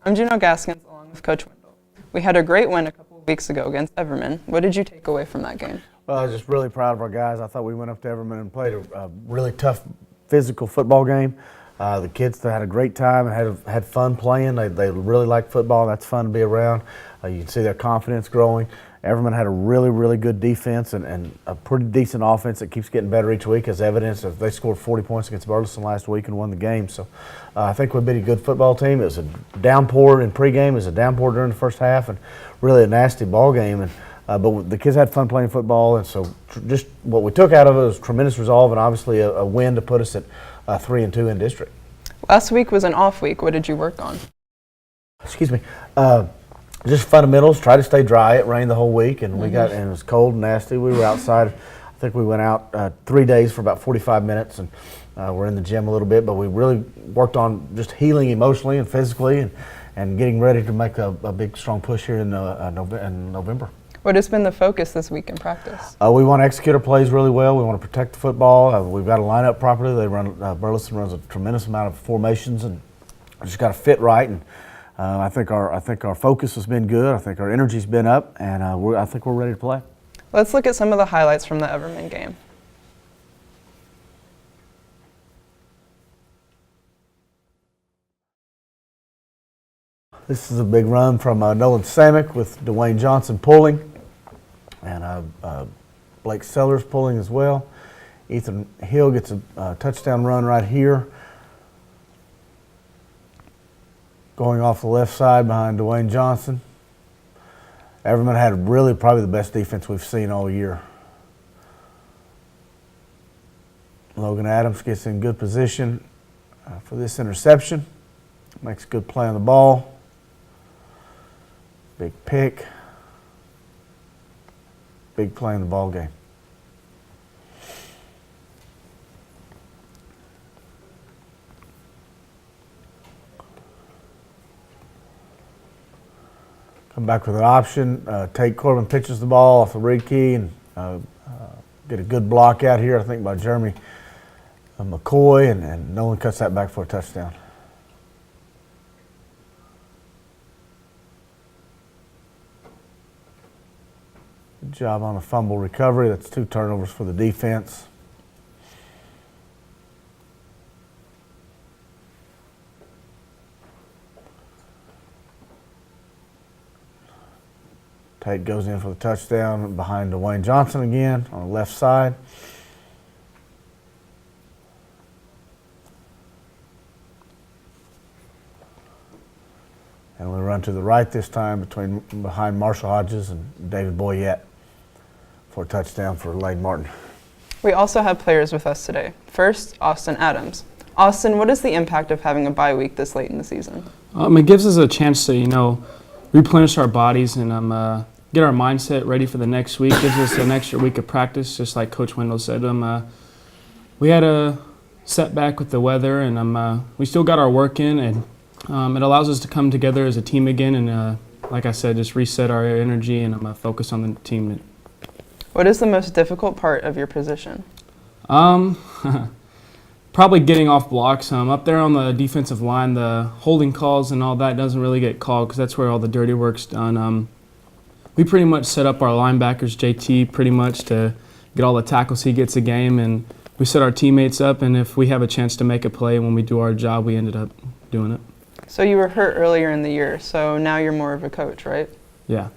I'm Juno Gaskins along with Coach Wendel. We had a great win a couple of weeks ago against Everman. What did you take away from that game? Well, I was just really proud of our guys. I thought we went up to Everman and played a really tough physical football game. The kids had a great time and had fun playing. They really like football. That's fun to be around. You can see their confidence growing. Everman had a really good defense and a pretty decent offense that keeps getting better each week, as evidenced as they scored 40 points against Burleson last week and won the game. So I think we've been a good football team. It was a downpour in pregame. It was a downpour during the first half, and really a nasty ball game. And but the kids had fun playing football, and so just what we took out of it was tremendous resolve and obviously a win to put us at 3-2 in district. Last week was an off week. What did you work on? Excuse me. Just fundamentals. Try to stay dry. It rained the whole week, and and it was cold and nasty. We were outside. I think we went out 3 days for about 45 minutes, and we're in the gym a little bit. But we really worked on just healing emotionally and physically, and getting ready to make a big, strong push here in November. What has been the focus this week in practice? We want to execute our plays really well. We want to protect the football. We've got to line up properly. Burleson runs a tremendous amount of formations, and just got to fit right. And I think our focus has been good. I think our energy's been up, and I think we're ready to play. Let's look at some of the highlights from the Everman game. This is a big run from Nolan Samick with Dwayne Johnson pulling, and Blake Sellers pulling as well. Ethan Hill gets a touchdown run right here, going off the left side behind Dwayne Johnson. Everman had really probably the best defense we've seen all year. Logan Adams gets in good position for this interception. Makes a good play on the ball. Big pick. Big play in the ball game. Come back with an option. Tate Corbin pitches the ball off the read key and get a good block out here, I think, by Jeremy McCoy, and Nolan cuts that back for a touchdown. Good job on a fumble recovery. That's 2 turnovers for the defense. Tate goes in for the touchdown behind Dwayne Johnson again on the left side. And we run to the right this time behind Marshall Hodges and David Boyette for a touchdown for Lane Martin. We also have players with us today. First, Austin Adams. Austin, what is the impact of having a bye week this late in the season? It gives us a chance to, replenish our bodies and get our mindset ready for the next week. Gives us an extra week of practice, just like Coach Wendel said. We had a setback with the weather, and we still got our work in, and it allows us to come together as a team again and, like I said, just reset our energy and focus on the team. What is the most difficult part of your position? Probably getting off blocks. Up there on the defensive line, the holding calls and all that doesn't really get called because that's where all the dirty work's done. We pretty much set up our linebackers, JT, pretty much to get all the tackles he gets a game, and we set our teammates up, and if we have a chance to make a play when we do our job, we ended up doing it. So you were hurt earlier in the year, so now you're more of a coach, right? Yeah.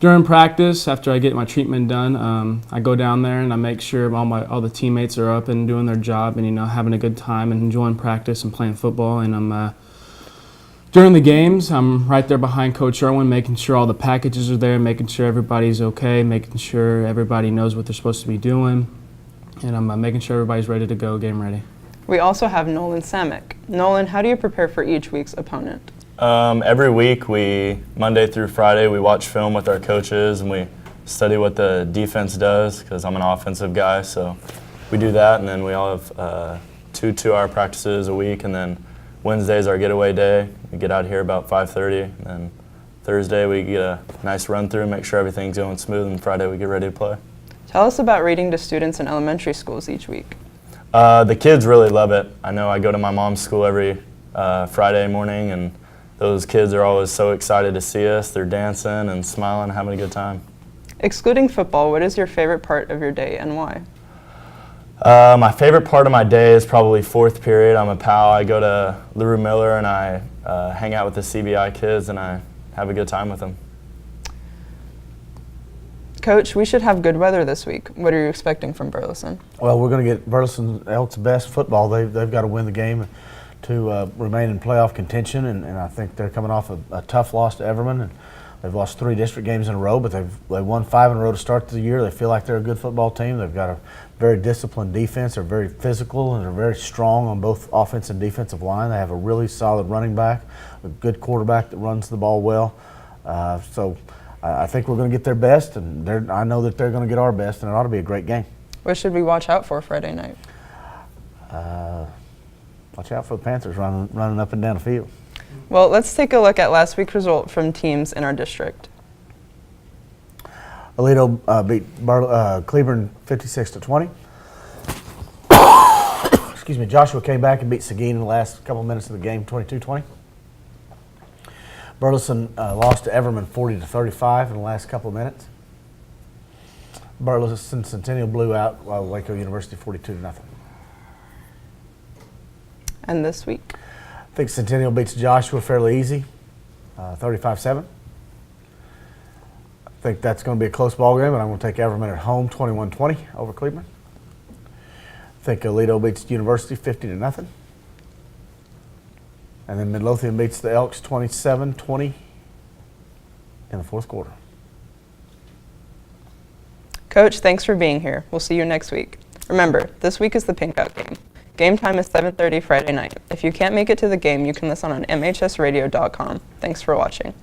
During practice, after I get my treatment done, I go down there and I make sure all the teammates are up and doing their job and having a good time and enjoying practice and playing football. And during the games, I'm right there behind Coach Irwin, making sure all the packages are there, making sure everybody's okay, making sure everybody knows what they're supposed to be doing, and I'm making sure everybody's ready to go, game ready. We also have Nolan Samick. Nolan, how do you prepare for each week's opponent? Every week, Monday through Friday, we watch film with our coaches and we study what the defense does because I'm an offensive guy, so we do that, and then we all have 2 2-hour practices a week, and then Wednesday's our getaway day. We get out here about 5:30, and then Thursday we get a nice run through, make sure everything's going smooth, and Friday we get ready to play. Tell us about reading to students in elementary schools each week. The kids really love it. I know I go to my mom's school every Friday morning, and those kids are always so excited to see us. They're dancing and smiling, having a good time. Excluding football, what is your favorite part of your day and why? My favorite part of my day is probably fourth period. I'm a pal. I go to LaRue Miller and I hang out with the CBI kids and I have a good time with them. Coach, we should have good weather this week. What are you expecting from Burleson? Well, we're going to get Burleson Elk's best football. They've got to win the game to remain in playoff contention, and I think they're coming off a tough loss to Everman. And they've lost 3 district games in a row, but they won 5 in a row to start the year. They feel like they're a good football team. They've got a very disciplined defense. They're very physical, and they're very strong on both offense and defensive line. They have a really solid running back, a good quarterback that runs the ball well. So I think we're going to get their best, and I know that they're going to get our best, and it ought to be a great game. What should we watch out for Friday night? Watch out for the Panthers running up and down the field. Well, let's take a look at last week's result from teams in our district. Aledo beat Cleburne 56-20. Excuse me. Joshua came back and beat Seguin in the last couple minutes of the game, 22-20. Burleson lost to Everman 40-35 in the last couple of minutes. Burleson Centennial blew out Waco University 42-0. And this week? I think Centennial beats Joshua fairly easy, 35-7. I think that's going to be a close ball game, but I'm going to take Everman at home 21-20 over Cleveland. I think Aledo beats University 50-0. And then Midlothian beats the Elks 27-20 in the fourth quarter. Coach, thanks for being here. We'll see you next week. Remember, this week is the Pink Out game. Game time is 7:30 Friday night. If you can't make it to the game, you can listen on mhsradio.com. Thanks for watching.